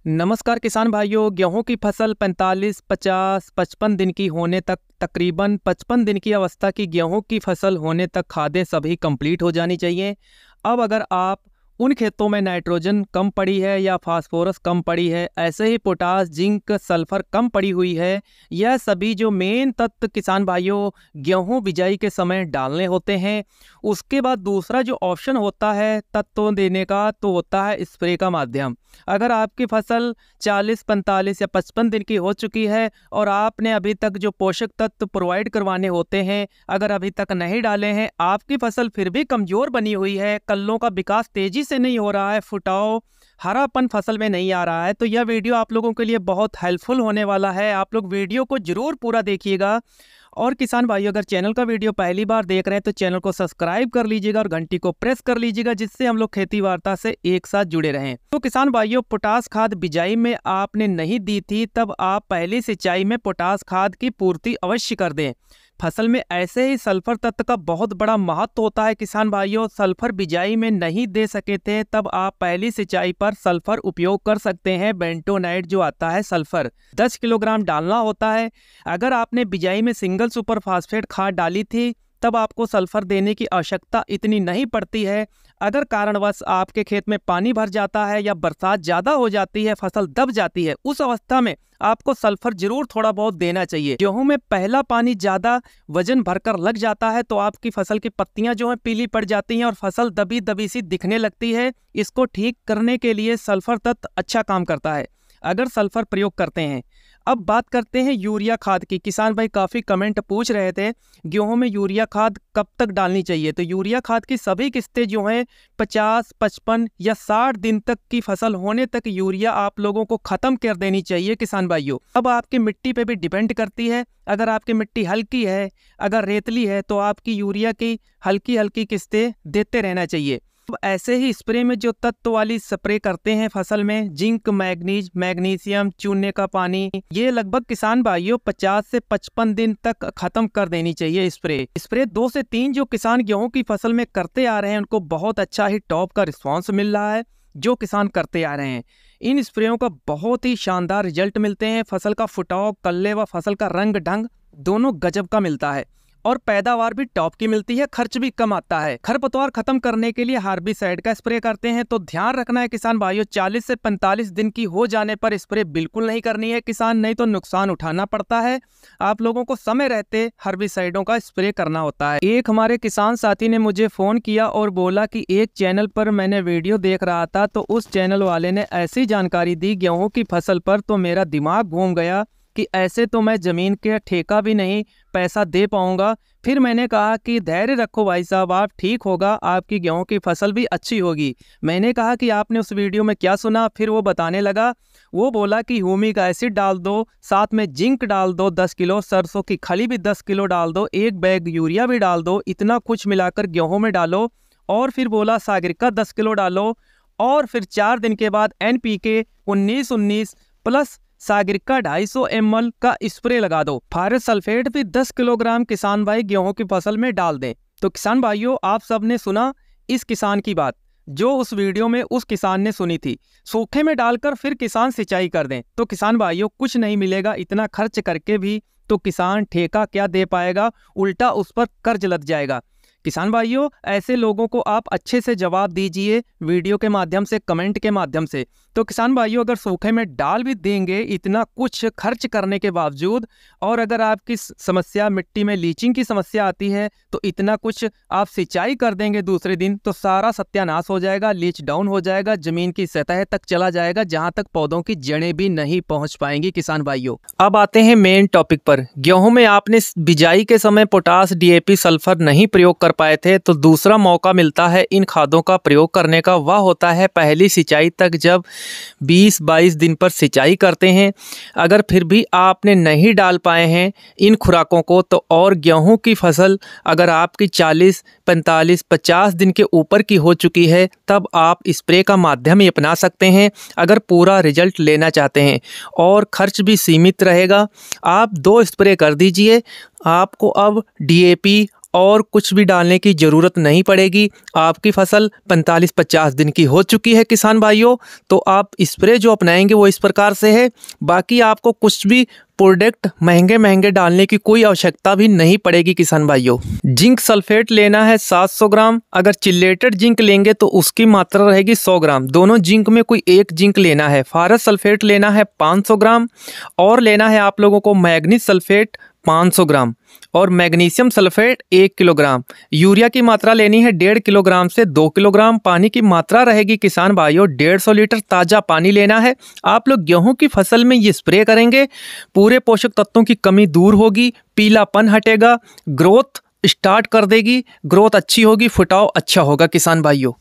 नमस्कार किसान भाइयों। गेहूं की फसल 45, 50, 55 दिन की होने तक, तकरीबन 55 दिन की अवस्था की गेहूं की फसल होने तक खादें सभी कंप्लीट हो जानी चाहिए। अब अगर आप उन खेतों में नाइट्रोजन कम पड़ी है या फास्फोरस कम पड़ी है, ऐसे ही पोटास, जिंक, सल्फर कम पड़ी हुई है, यह सभी जो मेन तत्व किसान भाइयों गेहूं बिजाई के समय डालने होते हैं। उसके बाद दूसरा जो ऑप्शन होता है तत्व देने का, तो होता है स्प्रे का माध्यम। अगर आपकी फसल 40, 45 या 55 दिन की हो चुकी है और आपने अभी तक जो पोषक तत्व प्रोवाइड करवाने होते हैं अगर अभी तक नहीं डाले हैं, आपकी फसल फिर भी कमज़ोर बनी हुई है, कल्लों का विकास तेज़ी से नहीं हो रहा है, फुटाव, हरापन फसल में नहीं आ रहा है, तो यह वीडियो आप लोगों के लिए बहुत हेल्पफुल होने वाला है। आप लोग वीडियो को ज़रूर पूरा देखिएगा। और किसान भाइयों, अगर चैनल का वीडियो पहली बार देख रहे हैं तो चैनल को सब्सक्राइब कर लीजिएगा और घंटी को प्रेस कर लीजिएगा, जिससे हम लोग खेती वार्ता से एक साथ जुड़े रहें। तो किसान भाइयों, पोटास खाद बिजाई में आपने नहीं दी थी, तब आप पहली सिंचाई में पोटास खाद की पूर्ति अवश्य कर दें। फसल में ऐसे ही सल्फर तत्व का बहुत बड़ा महत्व होता है किसान भाइयों। सल्फर बिजाई में नहीं दे सके थे, तब आप पहली सिंचाई पर सल्फर उपयोग कर सकते हैं। बेंटोनाइट जो आता है सल्फर 10 किलोग्राम डालना होता है। अगर आपने बिजाई में सिंगल सुपर फास्फेट खाद डाली थी, तब आपको सल्फर देने की आवश्यकता इतनी नहीं पड़ती है। अगर कारणवश आपके खेत में पानी भर जाता है या बरसात ज़्यादा हो जाती है, फसल दब जाती है, उस अवस्था में आपको सल्फर जरूर थोड़ा बहुत देना चाहिए। गेहूं में पहला पानी ज़्यादा वजन भरकर लग जाता है तो आपकी फसल की पत्तियां जो हैं पीली पड़ जाती हैं और फसल दबी दबी सी दिखने लगती है। इसको ठीक करने के लिए सल्फर तत्व अच्छा काम करता है अगर सल्फर प्रयोग करते हैं। अब बात करते हैं यूरिया खाद की। किसान भाई काफ़ी कमेंट पूछ रहे थे गेहूं में यूरिया खाद कब तक डालनी चाहिए। तो यूरिया खाद की सभी किस्तें जो हैं 50, 55 या 60 दिन तक की फसल होने तक यूरिया आप लोगों को ख़त्म कर देनी चाहिए किसान भाइयों। अब आपकी मिट्टी पे भी डिपेंड करती है। अगर आपकी मिट्टी हल्की है, अगर रेतली है, तो आपकी यूरिया की हल्की हल्की किस्तें देते रहना चाहिए। अब ऐसे ही स्प्रे में जो तत्व वाली स्प्रे करते हैं फसल में, जिंक, मैग्नीज, मैग्नीशियम, चूने का पानी, ये लगभग किसान भाइयों 50 से 55 दिन तक खत्म कर देनी चाहिए। स्प्रे 2 से 3 जो किसान गेहूं की फसल में करते आ रहे हैं उनको बहुत अच्छा ही टॉप का रिस्पॉन्स मिल रहा है। जो किसान करते आ रहे हैं इन स्प्रेयों का बहुत ही शानदार रिजल्ट मिलते हैं। फसल का फुटाव, कल्ले व फसल का रंग ढंग दोनों गजब का मिलता है और पैदावार भी टॉप की मिलती है, खर्च भी कम आता है। खरपतवार खत्म करने के लिए हार्बिसाइड का स्प्रे करते हैं तो ध्यान रखना है किसान भाइयों, 40 से 45 दिन की हो जाने पर स्प्रे बिल्कुल नहीं करनी है किसान, नहीं तो नुकसान उठाना पड़ता है। आप लोगों को समय रहते हार्बिसाइडों का स्प्रे करना होता है। एक हमारे किसान साथी ने मुझे फ़ोन किया और बोला कि एक चैनल पर मैंने वीडियो देख रहा था तो उस चैनल वाले ने ऐसी जानकारी दी गेहूँ की फसल पर, तो मेरा दिमाग घूम गया कि ऐसे तो मैं ज़मीन के ठेका भी नहीं पैसा दे पाऊंगा। फिर मैंने कहा कि धैर्य रखो भाई साहब, आप ठीक होगा, आपकी गेहूं की फसल भी अच्छी होगी। मैंने कहा कि आपने उस वीडियो में क्या सुना। फिर वो बताने लगा, वो बोला कि ह्यूमिक एसिड डाल दो, साथ में जिंक डाल दो 10 किलो, सरसों की खली भी 10 किलो डाल दो, 1 बैग यूरिया भी डाल दो, इतना कुछ मिलाकर गेहूँ में डालो। और फिर बोला सागरिका 10 किलो डालो और फिर 4 दिन के बाद NPK 19-19 प्लस सागरिका 250 ml का स्प्रे लगा दो। फारस सल्फेट भी 10 किलोग्राम किसान भाई गेहूं की फसल में डाल दें। तो किसान भाइयों, आप सबने सुना इस किसान की बात जो उस वीडियो में उस किसान ने सुनी थी। सूखे में डालकर फिर किसान सिंचाई कर दें तो किसान भाइयों कुछ नहीं मिलेगा। इतना खर्च करके भी तो किसान ठेका क्या दे पाएगा, उल्टा उस पर कर्ज लग जाएगा। किसान भाइयों, ऐसे लोगों को आप अच्छे से जवाब दीजिए वीडियो के माध्यम से, कमेंट के माध्यम से। तो किसान भाइयों, अगर सूखे में डाल भी देंगे इतना कुछ खर्च करने के बावजूद, और अगर आपकी समस्या मिट्टी में लीचिंग की समस्या आती है तो इतना कुछ आप सिंचाई कर देंगे दूसरे दिन तो सारा सत्यानाश हो जाएगा, लीच डाउन हो जाएगा, जमीन की सतह तक चला जाएगा, जहां तक पौधों की जड़ें भी नहीं पहुंच पाएंगी किसान भाइयों। अब आते हैं मेन टॉपिक पर। गेहूं में आपने बिजाई के समय पोटास, DAP, सल्फर नहीं प्रयोग कर पाए थे तो दूसरा मौका मिलता है इन खादों का प्रयोग करने का। वह होता है पहली सिंचाई तक, जब 20-22 दिन पर सिंचाई करते हैं। अगर फिर भी आपने नहीं डाल पाए हैं इन खुराकों को तो, और गेहूं की फसल अगर आपकी 40, 45, 50 दिन के ऊपर की हो चुकी है, तब आप स्प्रे का माध्यम ही अपना सकते हैं अगर पूरा रिजल्ट लेना चाहते हैं और खर्च भी सीमित रहेगा। आप 2 स्प्रे कर दीजिए, आपको अब DAP और कुछ भी डालने की ज़रूरत नहीं पड़ेगी। आपकी फसल 45-50 दिन की हो चुकी है किसान भाइयों, तो आप स्प्रे जो अपनाएंगे वो इस प्रकार से है। बाकी आपको कुछ भी प्रोडक्ट महंगे डालने की कोई आवश्यकता भी नहीं पड़ेगी किसान भाइयों। जिंक सल्फेट लेना है 700 ग्राम। अगर चिल्लेटेड जिंक लेंगे तो उसकी मात्रा रहेगी 100 ग्राम। दोनों जिंक में कोई एक जिंक लेना है। फारस सल्फेट लेना है 500 ग्राम और लेना है आप लोगों को मैग्नीज सल्फेट 500 ग्राम और मैग्नीशियम सल्फेट 1 किलोग्राम। यूरिया की मात्रा लेनी है 1.5 किलोग्राम से 2 किलोग्राम। पानी की मात्रा रहेगी किसान भाइयों 150 लीटर ताज़ा पानी लेना है। आप लोग गेहूं की फसल में ये स्प्रे करेंगे, पूरे पोषक तत्वों की कमी दूर होगी, पीलापन हटेगा, ग्रोथ स्टार्ट कर देगी, ग्रोथ अच्छी होगी, फुटाव अच्छा होगा किसान भाइयों।